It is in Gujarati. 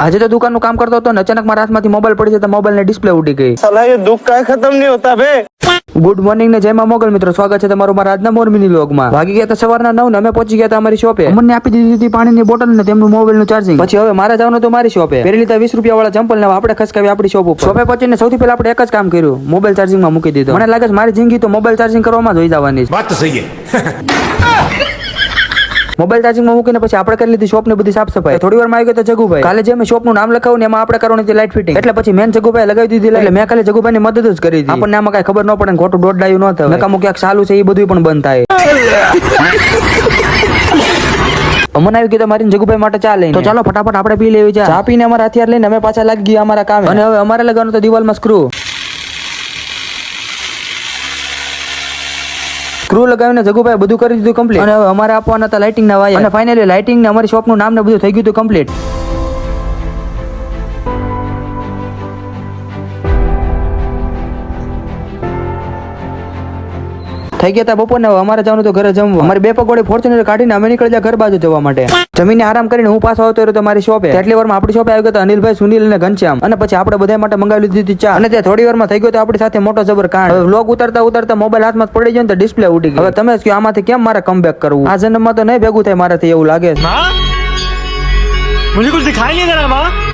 આજે તો દુકાનનું કામ કરતો હતો ને અચાનક મારા હાથમાંથી મોબાઈલ પડી જતા મોબાઈલ ને ડિસ્પ્લે ઉડી ગઈ. साला ये दुख का खत्म नहीं होता बे. ગુડ મોર્નિંગ ને જય માં મોગલ મિત્રો, સ્વાગત છે તમારું મારા આજના મોરબીની વ્લોગમાં. વાગી ગયા હતા સવારના 9 ને અમે પહોંચી ગયા હતા અમારી શોપે. અમને આપી દીધી હતી પાણીની બોટલ ને તેમનું મોબાઈલ નું ચાર્જિંગ. પછી હવે મારે જવાનું તો મારી શોપે. પહેરી લીધા 20 રૂપિયા વાળા ચંપલ ને આપણે ખસકાવી આપણી શોપ ઉપર. શોપે પહોંચીને સૌથી પહેલા આપણે એક જ કામ કર્યું, મોબાઈલ ચાર્જિંગ માં મૂકી દીધો. મને લાગે છે મારી જિંદગી તો મોબાઈલ ચાર્જિંગ કરવામાં જ હોઈ જવાની છે. વાત તો સહી છે. મોબાઈલ ચાર્જિંગ માં મૂકીને પછી આપણે કરી લીધી શોપ ની બધી સાફ સફાઈ. થોડી વાર માં આવી ગયો તો જગુભાઈ. કાલે જે મેં શોપ નું નામ લખાવ્યું ને એમાં આપણે કરવાની હતી લાઇટ ફિટિંગ. એટલે પછી મેન જગુભાઈ લગાવી દીધી. એટલે મેં ખાલી જગુભાઈ ની મદદ જ કરી હતી. આપણને આમાં કઈ ખબર ન પડે, ખોટું દોઢ ડાયું ન થાય. નકામું ક્યાંક ચાલુ છે એ બધું પણ બંધ થાય. મને આવી ગયું મારી જગુભાઈ માટે ચા લઈને. તો ચાલો ફટાફટ આપણે પી લેવી ચા. પીને અમારા હથિયાર લઈને અમે પાછા લાગી ગયા અમારા કામે. અને હવે અમારે લગાવવાનું તો દિવાલમાં સ્ક્રૂ લગાવીને જગુભાઈ બધું કરી દીધું કમ્પ્લીટ. અને હવે અમારે આપવાના હતા લાઇટિંગ ના વાયર. અને ફાઇનલી લાઇટિંગ ને અમારી શોપ નું નામ ને બધું થઈ ગયું હતું કમ્પ્લીટ. થઈ ગયા હતા બપોર ને અમારે જવાનું તો ઘરે જમવા. અમારી બે પગોડી ફોર્ચ્યુનર કાઢીને અમે નીકળી ગયા ઘર બાજુ જવા માટે. જમીને આરામ કરીને હું પાછો આવતો રહ્યો મારી શોપે. એટલી વારમાં આપણી શોપે આવી ગયા અનિલભાઈ, સુનિલ અને ઘનશ્યામ. અને પછી આપણે બધા માટે મંગાવી લીધી હતી ચા. અને ત્યાં થોડી વારમાં થઈ ગયો તો આપણી સાથે મોટો જબર કાંડ. હવે વ્લોગ ઉતારતા મોબાઈલ હાથમાં પડી જાય ને તો ડિસ્પ્લે ઉડી ગઈ. હવે તમે જ કહો આમાંથી કેમ મારે કમબેક કરવું? આ જન્મમાં તો નહીં ભેગું થાય મારાથી એવું લાગે છે. मुझे कुछ दिखाई नहीं दे रहा माँ.